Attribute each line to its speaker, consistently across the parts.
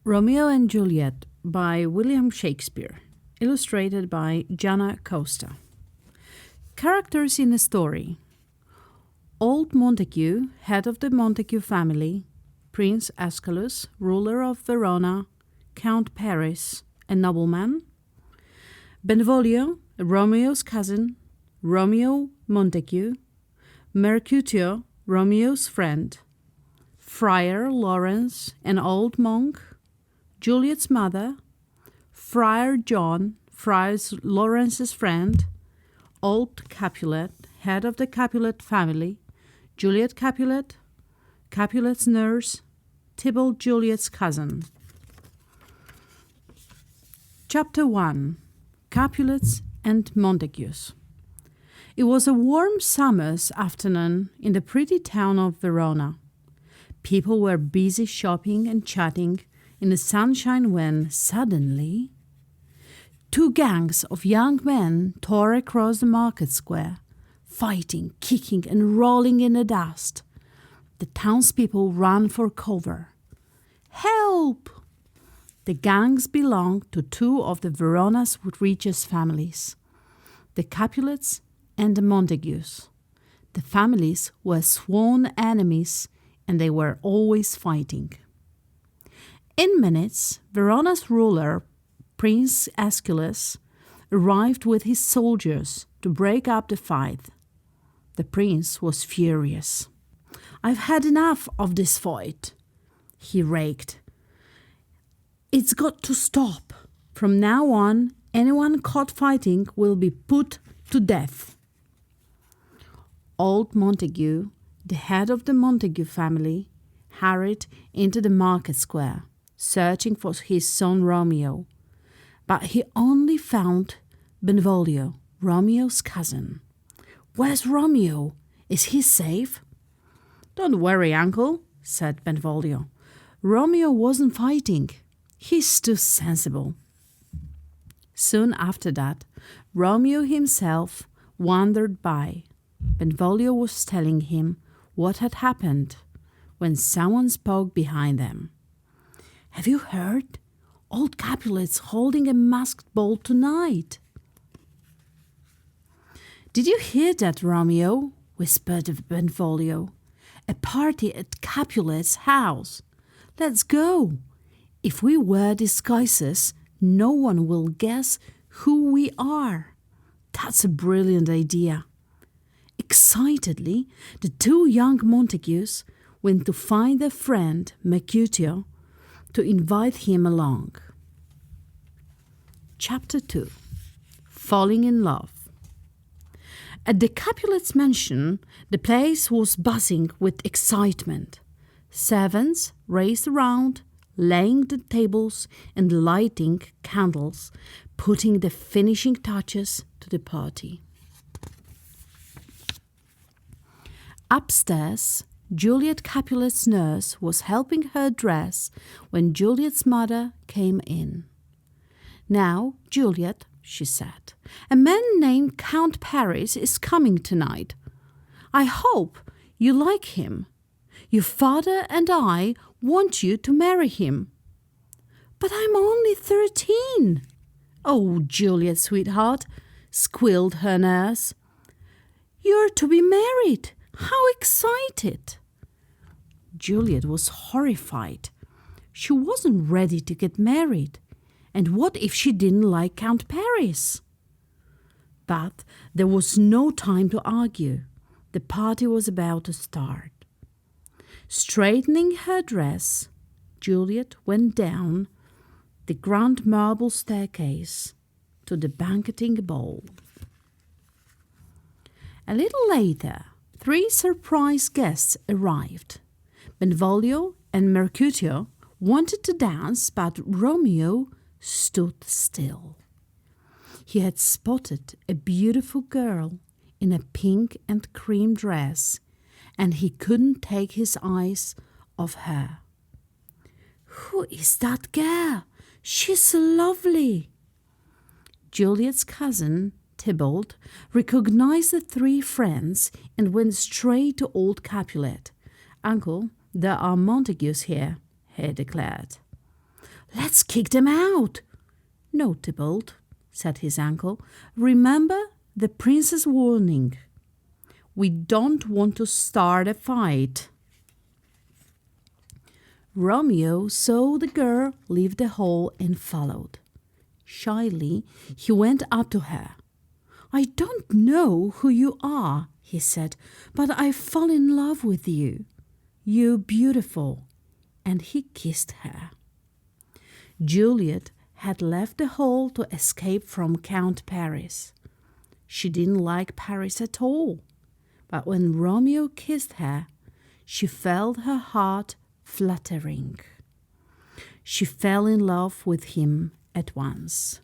Speaker 1: Romeo and Juliet by William Shakespeare, illustrated by Jana Costa. Characters in the story: Old Montague, head of the Montague family; Prince Ascalus, ruler of Verona; Count Paris, a nobleman; Benvolio, Romeo's cousin; Romeo Montague; Mercutio, Romeo's friend; Friar Lawrence, an old monk; Juliet's mother; Friar John, Friar Lawrence's friend; Old Capulet, head of the Capulet family; Juliet Capulet, Capulet's nurse; Tybalt, Juliet's cousin. Chapter 1: Capulets and Montagues. It was a warm summer's afternoon in the pretty town of Verona. People were busy shopping and chatting in the sunshine when, suddenly, two gangs of young men tore across the market square, fighting, kicking, and rolling in the dust. The townspeople ran for cover. Help! The gangs belonged to two of the Verona's richest families, the Capulets and the Montagues. The families were sworn enemies, and they were always fighting. In minutes, Verona's ruler, Prince Ascalus, arrived with his soldiers to break up the fight. The prince was furious. "I've had enough of this fight," he raged. "It's got to stop. From now on, anyone caught fighting will be put to death." Old Montague, the head of the Montague family, hurried into the market square, searching for his son Romeo, but he only found Benvolio, Romeo's cousin. "Where's Romeo? Is he safe?" "Don't worry, uncle," said Benvolio. "Romeo wasn't fighting. He's too sensible." Soon after that, Romeo himself wandered by. Benvolio was telling him what had happened when someone spoke behind them. "Have you heard? Old Capulet's holding a masked ball tonight." "Did you hear that, Romeo?" whispered Benvolio. "A party at Capulet's house. Let's go. If we wear disguises, no one will guess who we are." "That's a brilliant idea." Excitedly, the two young Montagues went to find their friend Mercutio to invite him along. Chapter 2: Falling in Love. At the Capulets' mansion, the place was buzzing with excitement. Servants raced around, laying the tables and lighting candles, putting the finishing touches to the party. Upstairs, Juliet Capulet's nurse was helping her dress when Juliet's mother came in. "Now, Juliet," she said, "a man named Count Paris is coming tonight. I hope you like him. Your father and I want you to marry him." "But I'm only 13. "Oh, Juliet, sweetheart," squealed her nurse. "You're to be married. How excited!" Juliet was horrified. She wasn't ready to get married. And what if she didn't like Count Paris? But there was no time to argue. The party was about to start. Straightening her dress, Juliet went down the grand marble staircase to the banqueting ball. A little later, 3 surprise guests arrived. Benvolio and Mercutio wanted to dance, but Romeo stood still. He had spotted a beautiful girl in a pink and cream dress, and he couldn't take his eyes off her. "Who is that girl? She's so lovely." Juliet's cousin, Tybalt, recognized the 3 friends and went straight to old Capulet. "Uncle, there are Montagues here," he declared. Let's kick them out. No, Tybalt, said his uncle. Remember the prince's warning. We don't want to start a fight. Romeo saw the girl leave the hall and followed. Shyly, he went up to her. I don't know who you are, he said, but I fall in love with you. You're beautiful. And he kissed her. Juliet had left the hall to escape from Count Paris. She didn't like Paris at all, but when Romeo kissed her, she felt her heart fluttering. She fell in love with him at once.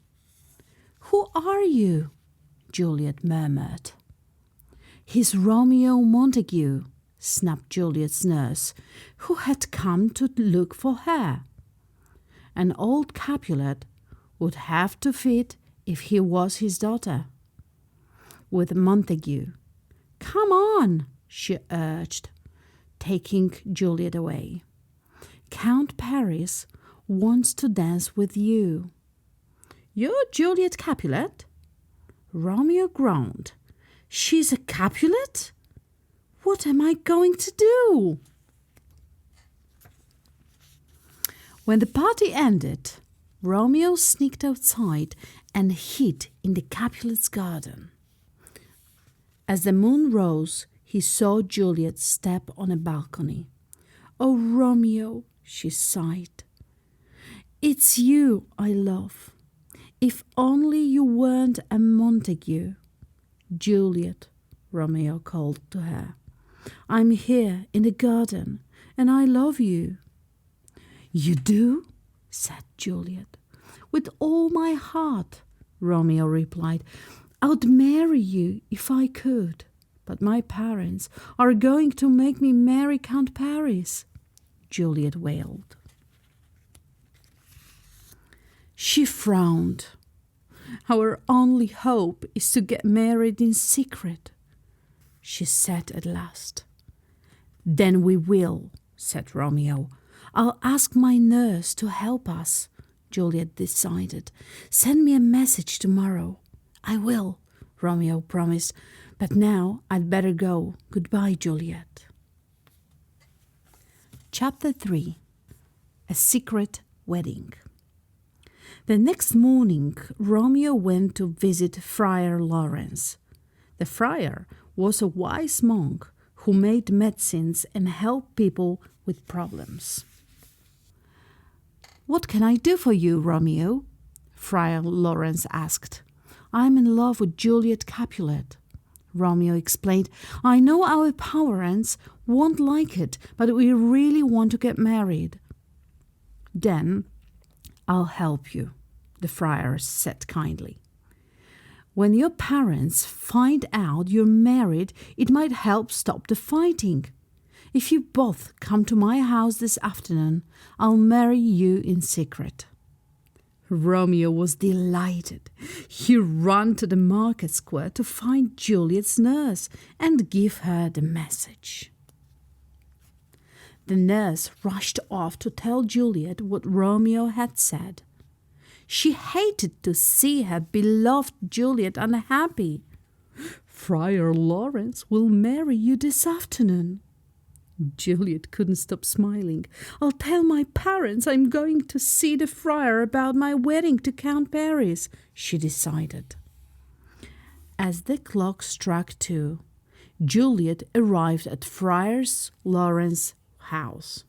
Speaker 1: Who are you? Juliet murmured. He's Romeo Montague, snapped Juliet's nurse, who had come to look for her. An old Capulet would have to fit if he was his daughter. With Montague. Come on, she urged, taking Juliet away. Count Paris wants to dance with you. You're Juliet Capulet? Romeo groaned. She's a Capulet? What am I going to do? When the party ended, Romeo sneaked outside and hid in the Capulet's garden. As the moon rose, he saw Juliet step on a balcony. Oh, Romeo, she sighed. It's you I love. If only you weren't a Montague. Juliet, Romeo called to her. I'm here in the garden, and I love you. You do? Said Juliet. With all my heart, Romeo replied. I'd marry you if I could, but my parents are going to make me marry Count Paris, Juliet wailed. She frowned. Our only hope is to get married in secret, she said at last. Then we will, said Romeo. I'll ask my nurse to help us, Juliet decided. Send me a message tomorrow. I will, Romeo promised, but now I'd better go. Goodbye, Juliet. Chapter 3. A Secret Wedding. The next morning, Romeo went to visit Friar Lawrence. The friar was a wise monk who made medicines and helped people with problems. What can I do for you, Romeo? Friar Lawrence asked. I'm in love with Juliet Capulet. Romeo explained. I know our parents won't like it, but we really want to get married. Then I'll help you, the friar said kindly. When your parents find out you're married, it might help stop the fighting. If you both come to my house this afternoon, I'll marry you in secret. Romeo was delighted. He ran to the market square to find Juliet's nurse and give her the message. The nurse rushed off to tell Juliet what Romeo had said. She hated to see her beloved Juliet unhappy. Friar Lawrence will marry you this afternoon. Juliet couldn't stop smiling. I'll tell my parents I'm going to see the friar about my wedding to Count Paris, she decided. As the clock struck 2, Juliet arrived at Friar Lawrence's house.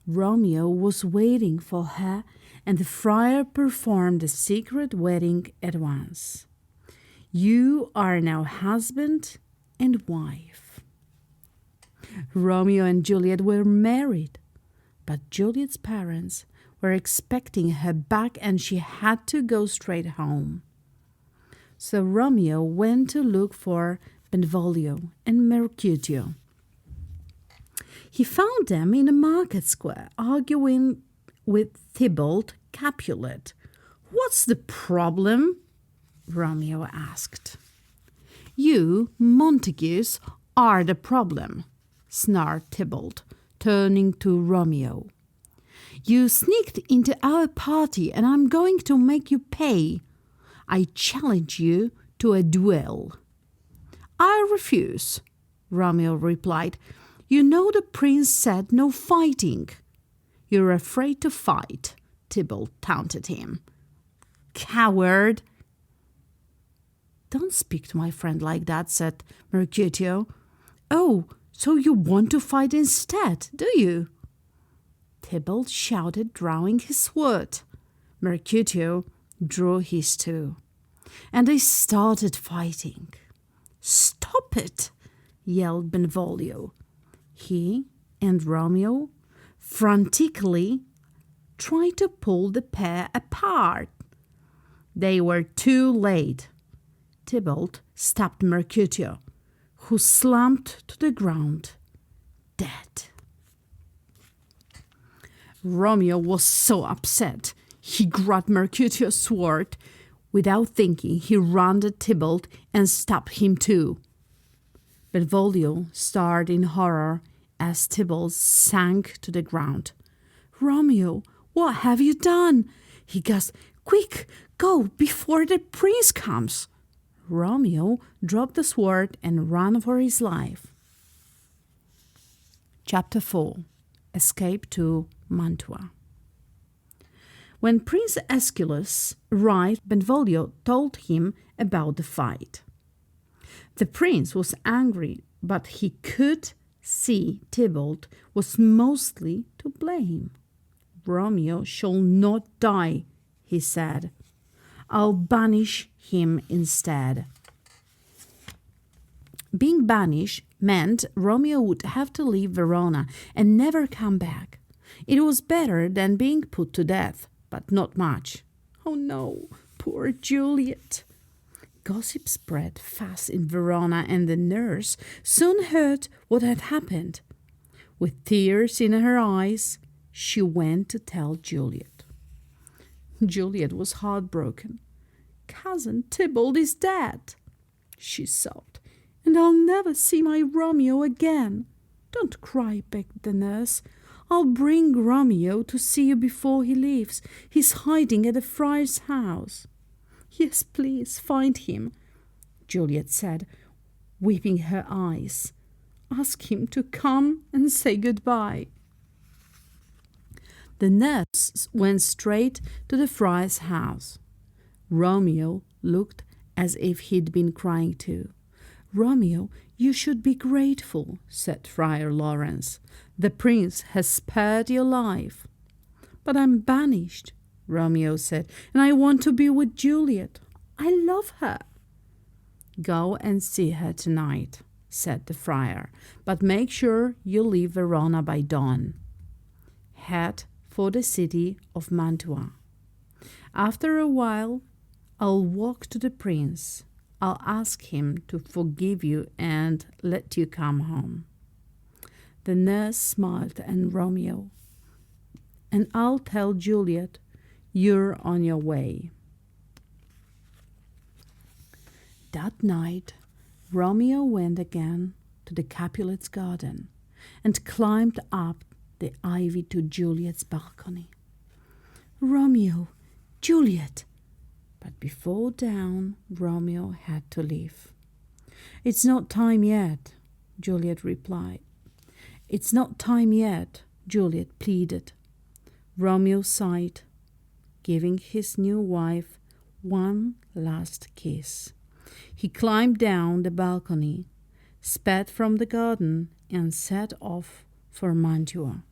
Speaker 1: Romeo was waiting for her, and the friar performed the secret wedding at once. You are now husband and wife. Romeo and Juliet were married, but Juliet's parents were expecting her back and she had to go straight home. So Romeo went to look for Benvolio and Mercutio. He found them in a market square, arguing with Tybalt Capulet. What's the problem? Romeo asked. You, Montagues, are the problem, snarled Tybalt, turning to Romeo. You sneaked into our party and I'm going to make you pay. I challenge you to a duel." "I refuse," Romeo replied. "You know the prince said no fighting." "You're afraid to fight," Tybalt taunted him. "Coward!" "Don't speak to my friend like that," said Mercutio. "Oh, so you want to fight instead, do you?" Tybalt shouted, drawing his sword. Mercutio drew his too, and they started fighting. "Stop it!" yelled Benvolio. He and Romeo frantically tried to pull the pair apart. They were too late. Tybalt stabbed Mercutio, who slumped to the ground, dead. Romeo was so upset. He grabbed Mercutio's sword. Without thinking, he ran at Tybalt and stabbed him too. Benvolio stared in horror as Tybalt sank to the ground. "Romeo, what have you done?" he gasped. "Quick, go before the prince comes." Romeo dropped the sword and ran for his life. Chapter 4. Escape to Mantua. When Prince Aeschylus arrived, Benvolio told him about the fight. The prince was angry, but he could see Tybalt was mostly to blame. "Romeo shall not die," he said. "I'll banish him instead." Being banished meant Romeo would have to leave Verona and never come back. It was better than being put to death, but not much. Oh no, poor Juliet. Gossip spread fast in Verona, and the nurse soon heard what had happened. With tears in her eyes, she went to tell Juliet. Juliet was heartbroken. "Cousin Tybalt is dead," she sobbed, "and I'll never see my Romeo again." "Don't cry," begged the nurse. "I'll bring Romeo to see you before he leaves. He's hiding at the friar's house." "Yes, please, find him," Juliet said, weeping her eyes. "Ask him to come and say goodbye." The nurse went straight to the friar's house. Romeo looked as if he'd been crying too. "Romeo, you should be grateful," said Friar Lawrence. "The prince has spared your life." "But I'm banished," Romeo said, "and I want to be with Juliet. I love her." "Go and see her tonight," said the friar, "but make sure you leave Verona by dawn. Head for the city of Mantua. After a while, I'll walk to the prince. I'll ask him to forgive you and let you come home." The nurse smiled at Romeo. "And I'll tell Juliet you're on your way." That night, Romeo went again to the Capulets' garden and climbed up the ivy to Juliet's balcony. "Romeo, Juliet!" But before dawn, Romeo had to leave. "It's not time yet," Juliet replied. "It's not time yet," Juliet pleaded. Romeo sighed, giving his new wife one last kiss. He climbed down the balcony, sped from the garden, and set off for Mantua.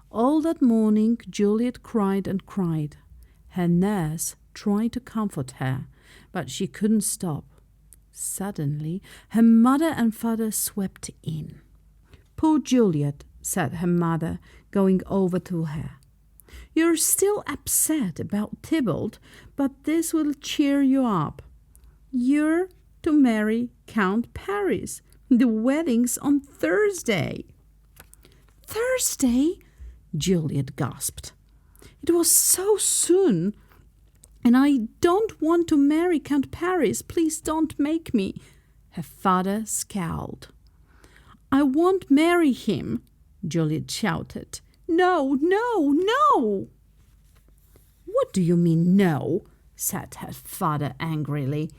Speaker 1: All that morning, Juliet cried and cried. Her nurse tried to comfort her, but she couldn't stop. Suddenly, her mother and father swept in. "Poor Juliet," said her mother, going over to her. "You're still upset about Tybalt, but this will cheer you up. You're to marry Count Paris. The wedding's on Thursday." "Thursday?" Juliet gasped. "It was so soon. And I don't want to marry Count Paris. Please don't make me." Her father scowled. "I won't marry him," Juliet shouted. No, no, no!" "What do you mean, no?" said her father angrily.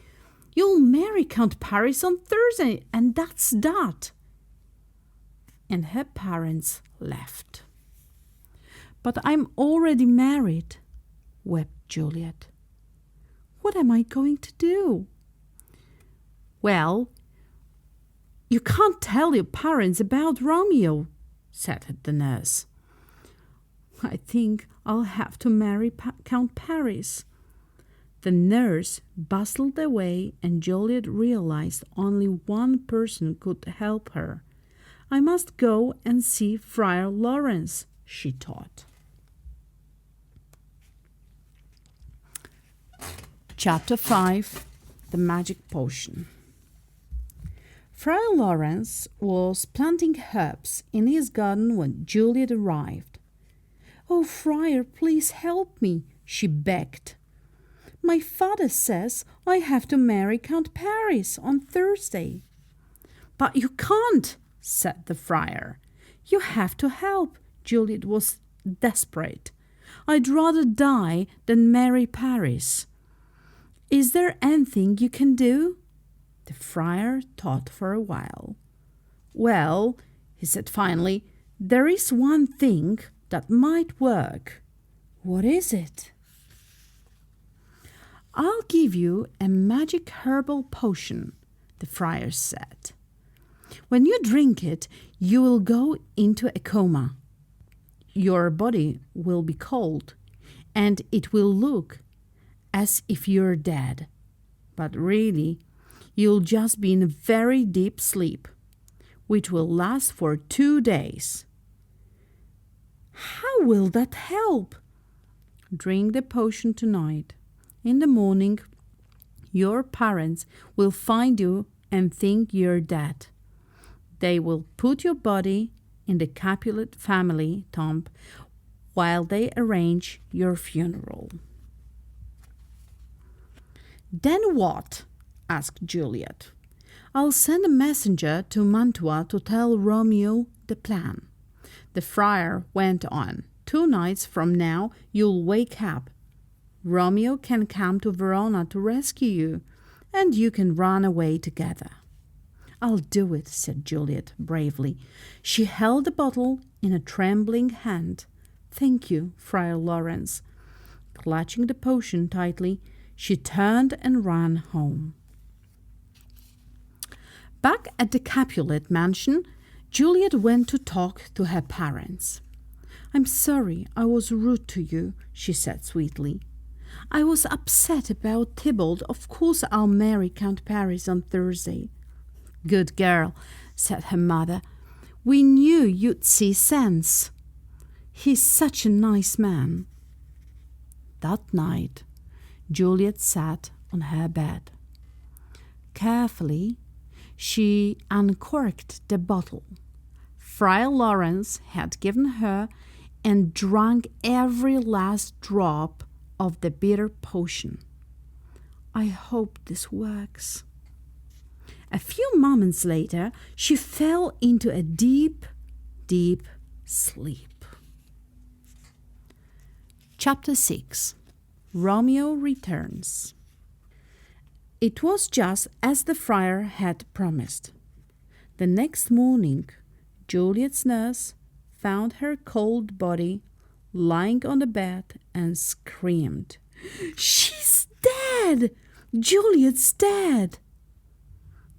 Speaker 1: "You'll marry Count Paris on Thursday, and that's that." And her parents left. "But I'm already married," wept Juliet. "What am I going to do?" "Well, you can't tell your parents about Romeo," said the nurse. "I think I'll have to marry Count Paris." The nurse bustled away, and Juliet realized only one person could help her. "I must go and see Friar Lawrence," she thought. Chapter 5. The Magic Potion. Friar Lawrence was planting herbs in his garden when Juliet arrived. "Oh, Friar, please help me," she begged. "My father says I have to marry Count Paris on Thursday." "But you can't," said the friar. "You have to help." Juliet was desperate. "I'd rather die than marry Paris." "Is there anything you can do?" The friar thought for a while. "Well," he said finally, "there is one thing that might work." "What is it?" "I'll give you a magic herbal potion," the friar said. "When you drink it, you will go into a coma. Your body will be cold, and it will look as if you're dead. But really, you'll just be in a very deep sleep, which will last for 2 days." "How will that help?" "Drink the potion tonight. In the morning, your parents will find you and think you're dead. They will put your body in the Capulet family tomb while they arrange your funeral." "Then what?" asked Juliet. "I'll send a messenger to Mantua to tell Romeo the plan." The friar went on. 2 nights from now, you'll wake up. Romeo can come to Verona to rescue you, and you can run away together." "I'll do it," said Juliet bravely. She held the bottle in a trembling hand. "Thank you, Friar Lawrence." Clutching the potion tightly, she turned and ran home. Back at the Capulet mansion, Juliet went to talk to her parents. "I'm sorry I was rude to you," she said sweetly. "I was upset about Tybalt. Of course I'll marry Count Paris on Thursday." "Good girl," said her mother. "We knew you'd see sense. He's such a nice man." That night, Juliet sat on her bed. Carefully, she uncorked the bottle Friar Lawrence had given her and drank every last drop of the bitter potion. "I hope this works." A few moments later, she fell into a deep, deep sleep. Chapter 6. Romeo returns. It was just as the friar had promised. The next morning, Juliet's nurse found her cold body lying on the bed and screamed, "She's dead! Juliet's dead!"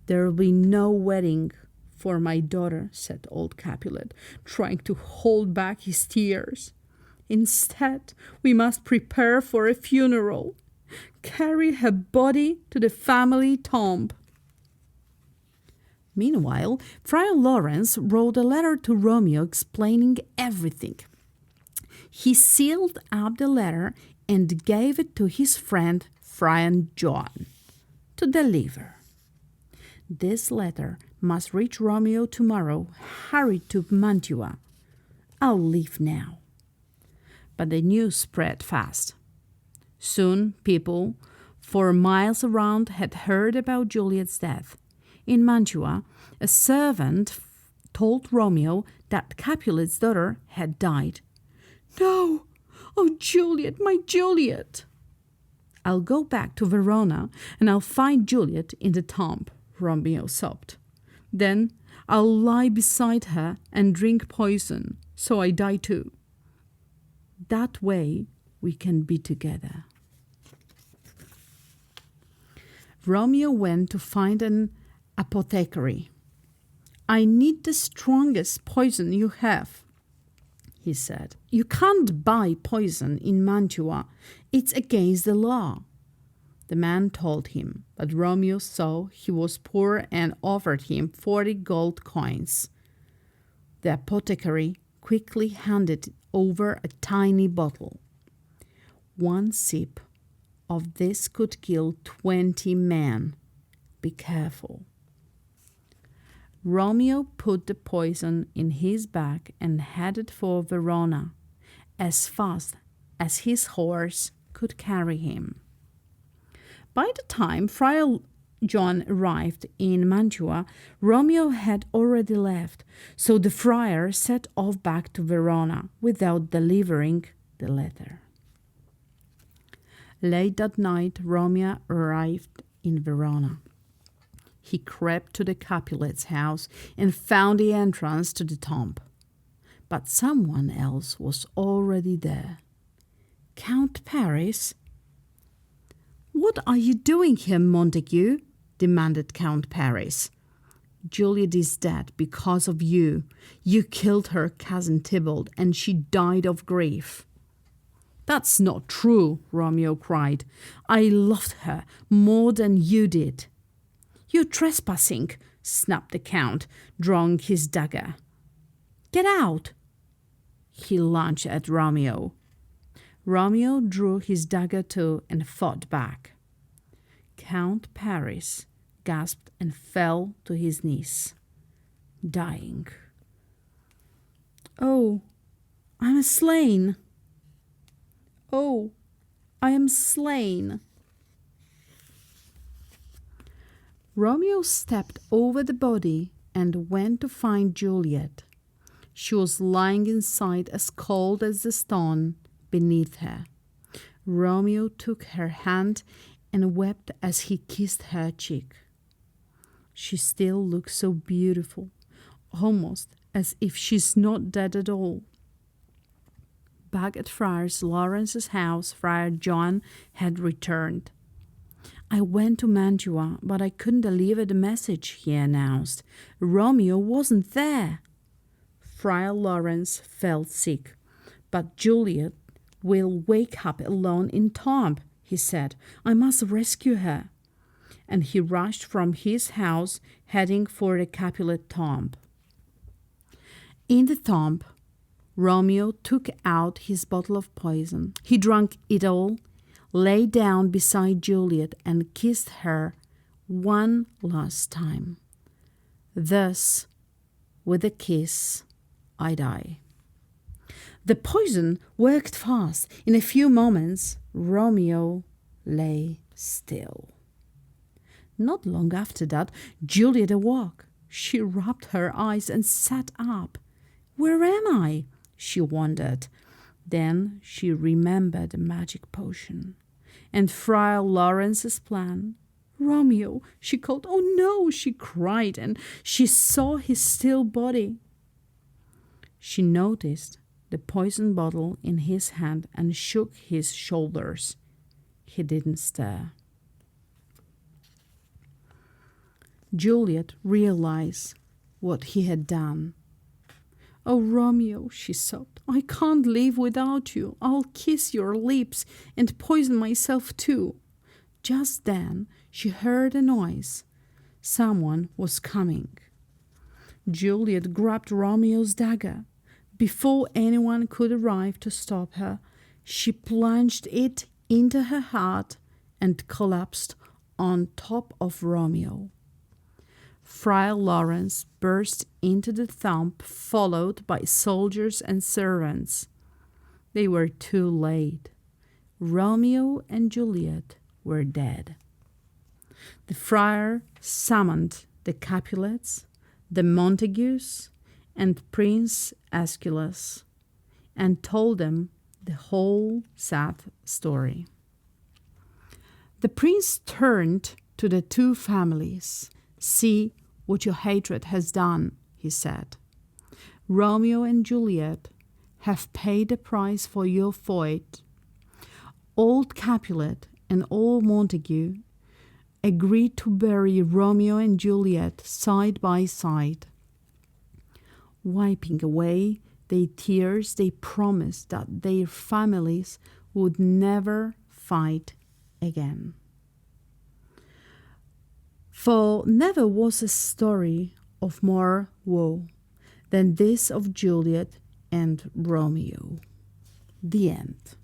Speaker 1: "There'll be no wedding for my daughter," said old Capulet, trying to hold back his tears. "Instead, we must prepare for a funeral. Carry her body to the family tomb." Meanwhile, Friar Lawrence wrote a letter to Romeo explaining everything. He sealed up the letter and gave it to his friend Friar John to deliver. "This letter must reach Romeo tomorrow. Hurry to Mantua. I'll leave now." But the news spread fast. Soon people for miles around had heard about Juliet's death. In Mantua, a servant told Romeo that Capulet's daughter had died. "No! Oh, Juliet, my Juliet!" "I'll go back to Verona and I'll find Juliet in the tomb," Romeo sobbed. "Then I'll lie beside her and drink poison, so I die too. That way we can be together." Romeo went to find an apothecary. "I need the strongest poison you have," he said. "You can't buy poison in Mantua. It's against the law." The man told him, but Romeo saw he was poor and offered him 40 gold coins. The apothecary quickly handed over a tiny bottle. "One sip of this could kill 20 men. Be careful." Romeo put the poison in his bag and headed for Verona as fast as his horse could carry him. By the time Friar John arrived in Mantua, Romeo had already left, so the friar set off back to Verona without delivering the letter. Late that night, Romeo arrived in Verona. He crept to the Capulet's house and found the entrance to the tomb. But someone else was already there. "Count Paris?" "What are you doing here, Montague?" demanded Count Paris. "Juliet is dead because of you. You killed her cousin Tybalt, and she died of grief." "That's not true," Romeo cried. "I loved her more than you did." "You're trespassing," snapped the Count, drawing his dagger. "Get out!" he lunged at Romeo. Romeo drew his dagger too and fought back. Count Paris gasped and fell to his knees, dying. "Oh, I'm slain! Oh, I am slain!" Romeo stepped over the body and went to find Juliet. She was lying inside as cold as the stone beneath her. Romeo took her hand and wept as he kissed her cheek. She still looks so beautiful, almost as if she's not dead at all. Back at Friar Lawrence's house, Friar John had returned. "I went to Mantua, but I couldn't deliver the message," he announced. "Romeo wasn't there." Friar Lawrence felt sick. "But Juliet will wake up alone in tomb," he said. "I must rescue her." And he rushed from his house, heading for the Capulet tomb. In the tomb, Romeo took out his bottle of poison. He drank it all, lay down beside Juliet, and kissed her one last time. Thus, with a kiss, I die. The poison worked fast. In a few moments, Romeo lay still. Not long after that, Juliet awoke. She rubbed her eyes and sat up. "Where am I?" she wondered. Then she remembered the magic potion and Friar Lawrence's plan. "Romeo," she called. "Oh no," she cried, and she saw his still body. She noticed the poison bottle in his hand and shook his shoulders. He didn't stir. Juliet realized what he had done. "Oh, Romeo," she sobbed, "I can't live without you. I'll kiss your lips and poison myself too." Just then she heard a noise. Someone was coming. Juliet grabbed Romeo's dagger. Before anyone could arrive to stop her, she plunged it into her heart and collapsed on top of Romeo. Friar Lawrence burst into the tomb, followed by soldiers and servants. They were too late. Romeo and Juliet were dead. The friar summoned the Capulets, the Montagues, and Prince Aeschylus, and told them the whole sad story. The prince turned to the two families. "See what your hatred has done," he said. "Romeo and Juliet have paid the price for your feud. Old Capulet and old Montague agreed to bury Romeo and Juliet side by side. Wiping away their tears, they promised that their families would never fight again. For never was a story of more woe than this of Juliet and Romeo." The end.